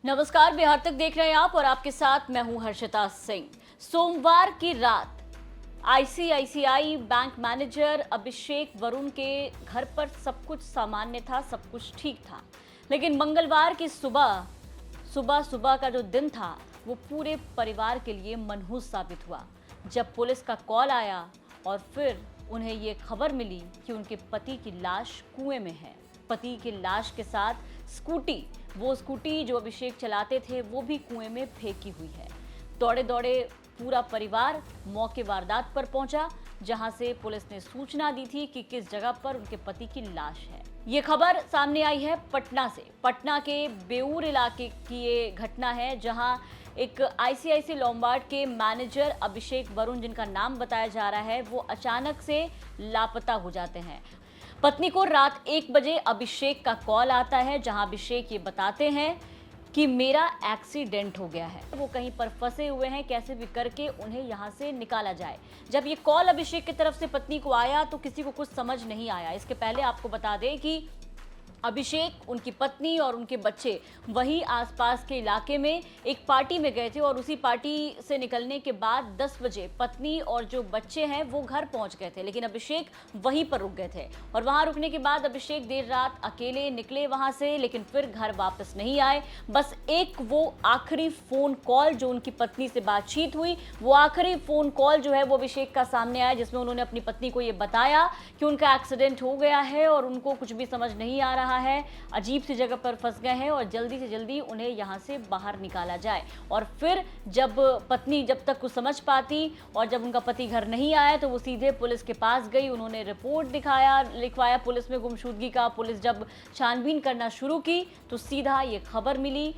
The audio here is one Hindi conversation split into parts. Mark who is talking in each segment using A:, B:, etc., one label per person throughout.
A: नमस्कार, बिहार तक देख रहे हैं आप और आपके साथ मैं हूं हर्षिता सिंह। सोमवार की रात आईसीआईसीआई बैंक मैनेजर अभिषेक वरुण के घर पर सब कुछ सामान्य था, सब कुछ ठीक था। लेकिन मंगलवार की सुबह सुबह का जो दिन था वो पूरे परिवार के लिए मनहूस साबित हुआ, जब पुलिस का कॉल आया और फिर उन्हें ये खबर मिली कि उनके पति की लाश कुएं में है। पति की लाश के साथ वो स्कूटी जो अभिषेक चलाते थे वो भी कुएं में फेंकी हुई है। दौड़े दौड़े पूरा परिवार मौके वारदात पर पहुंचा, जहां से पुलिस ने सूचना दी थी कि किस जगह पर उनके पति की लाश है। ये खबर सामने आई है पटना से। पटना के बेऊर इलाके की ये घटना है, जहां एक आईसीआईसी लोम्बार्ड के मैनेजर अभिषेक वरुण, जिनका नाम बताया जा रहा है, वो अचानक से लापता हो जाते हैं। पत्नी को रात 1 बजे अभिषेक का कॉल आता है, जहां अभिषेक ये बताते हैं कि मेरा एक्सीडेंट हो गया है, वो कहीं पर फंसे हुए हैं, कैसे भी करके उन्हें यहां से निकाला जाए। जब ये कॉल अभिषेक की तरफ से पत्नी को आया तो किसी को कुछ समझ नहीं आया। इसके पहले आपको बता दें कि अभिषेक, उनकी पत्नी और उनके बच्चे वहीं आसपास के इलाके में एक पार्टी में गए थे और उसी पार्टी से निकलने के बाद 10 बजे पत्नी और जो बच्चे हैं वो घर पहुंच गए थे, लेकिन अभिषेक वहीं पर रुक गए थे। और वहां रुकने के बाद अभिषेक देर रात अकेले निकले वहां से, लेकिन फिर घर वापस नहीं आए। बस एक वो आखिरी फोन कॉल जो उनकी पत्नी से बातचीत हुई, वो आखिरी फोन कॉल जो है वो अभिषेक का सामने आया, जिसमें उन्होंने अपनी पत्नी को ये बताया कि उनका एक्सीडेंट हो गया है और उनको कुछ भी समझ नहीं आ रहा है, अजीब सी जगह पर फंस गए हैं और जल्दी से जल्दी उन्हें यहां से बाहर निकाला जाए। और फिर जब पत्नी जब तक कुछ समझ पाती और जब उनका पति घर नहीं आया तो वो सीधे पुलिस के पास गई। उन्होंने रिपोर्ट लिखवाया पुलिस में गुमशुदगी का। पुलिस जब छानबीन करना शुरू की तो सीधा ये खबर मिली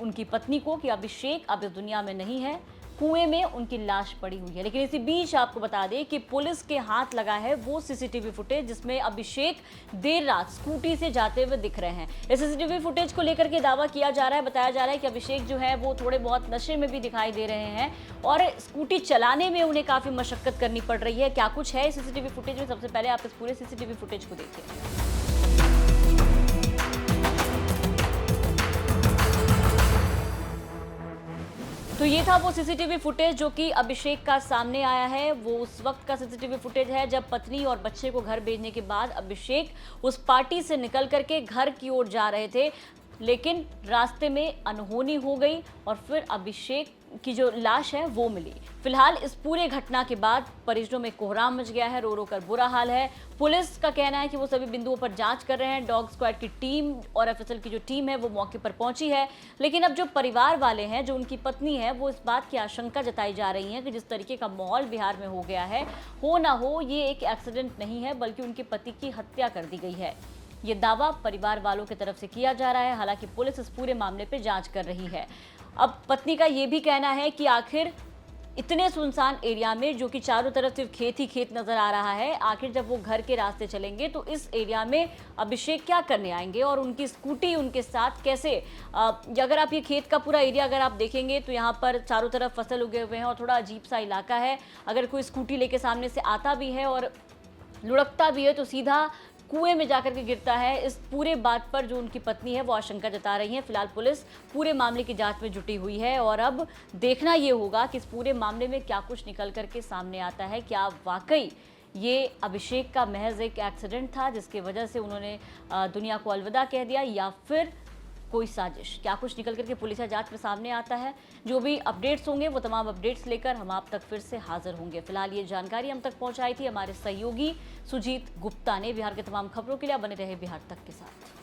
A: उनकी पत्नी को कि अभिषेक अब इस दुनिया में नहीं है, कुएं में उनकी लाश पड़ी हुई है। लेकिन इसी बीच आपको बता दें कि पुलिस के हाथ लगा है वो सीसीटीवी फुटेज, जिसमें अभिषेक देर रात स्कूटी से जाते हुए दिख रहे हैं। इस सीसीटीवी फुटेज को लेकर के दावा किया जा रहा है, बताया जा रहा है कि अभिषेक जो है वो थोड़े बहुत नशे में भी दिखाई दे रहे हैं और स्कूटी चलाने में उन्हें काफी मशक्कत करनी पड़ रही है। क्या कुछ है सीसीटीवी फुटेज में, सबसे पहले आप इस पूरे सीसीटीवी फुटेज को देखिए। तो ये था वो सीसीटीवी फुटेज जो कि अभिषेक का सामने आया है। वो उस वक्त का सीसीटीवी फुटेज है जब पत्नी और बच्चे को घर भेजने के बाद अभिषेक उस पार्टी से निकल करके घर की ओर जा रहे थे, लेकिन रास्ते में अनहोनी हो गई और फिर अभिषेक की जो लाश है वो मिली। फिलहाल इस पूरे घटना के बाद परिजनों में कोहराम मच गया है, रो रो कर बुरा हाल है। पुलिस का कहना है कि वो सभी बिंदुओं पर जांच कर रहे हैं। डॉग स्क्वाड की टीम और एफएसएल की जो टीम है वो मौके पर पहुंची है। लेकिन अब जो परिवार वाले हैं, जो उनकी पत्नी है, वो इस बात की आशंका जताई जा रही है कि जिस तरीके का माहौल बिहार में हो गया है, हो ना हो ये एक एक्सीडेंट नहीं है बल्कि उनके पति की हत्या कर दी गई है। ये दावा परिवार वालों की तरफ से किया जा रहा है। हालांकि पुलिस इस पूरे मामले पे जांच कर रही है। अब पत्नी का ये भी कहना है कि आखिर इतने सुनसान एरिया में, जो कि चारों तरफ सिर्फ खेत ही खेत नजर आ रहा है, आखिर जब वो घर के रास्ते चलेंगे तो इस एरिया में अभिषेक क्या करने आएंगे और उनकी स्कूटी उनके साथ कैसे। अगर आप ये खेत का पूरा एरिया अगर आप देखेंगे तो यहाँ पर चारों तरफ फसल उगे हुए हैं और थोड़ा अजीब सा इलाका है। अगर कोई स्कूटी लेके सामने से आता भी है और लुढ़कता भी है तो सीधा कुएं में जाकर के गिरता है। इस पूरे बात पर जो उनकी पत्नी है वो आशंका जता रही है। फिलहाल पुलिस पूरे मामले की जांच में जुटी हुई है और अब देखना ये होगा कि इस पूरे मामले में क्या कुछ निकल करके सामने आता है। क्या वाकई ये अभिषेक का महज एक एक्सीडेंट था जिसकी वजह से उन्होंने दुनिया को अलविदा कह दिया, या फिर कोई साजिश। क्या कुछ निकल करके पुलिस जांच में सामने आता है। जो भी अपडेट्स होंगे वो तमाम अपडेट्स लेकर हम आप तक फिर से हाजिर होंगे। फिलहाल ये जानकारी हम तक पहुंचाई थी हमारे सहयोगी सुजीत गुप्ता ने। बिहार के तमाम खबरों के लिए बने रहे बिहार तक के साथ।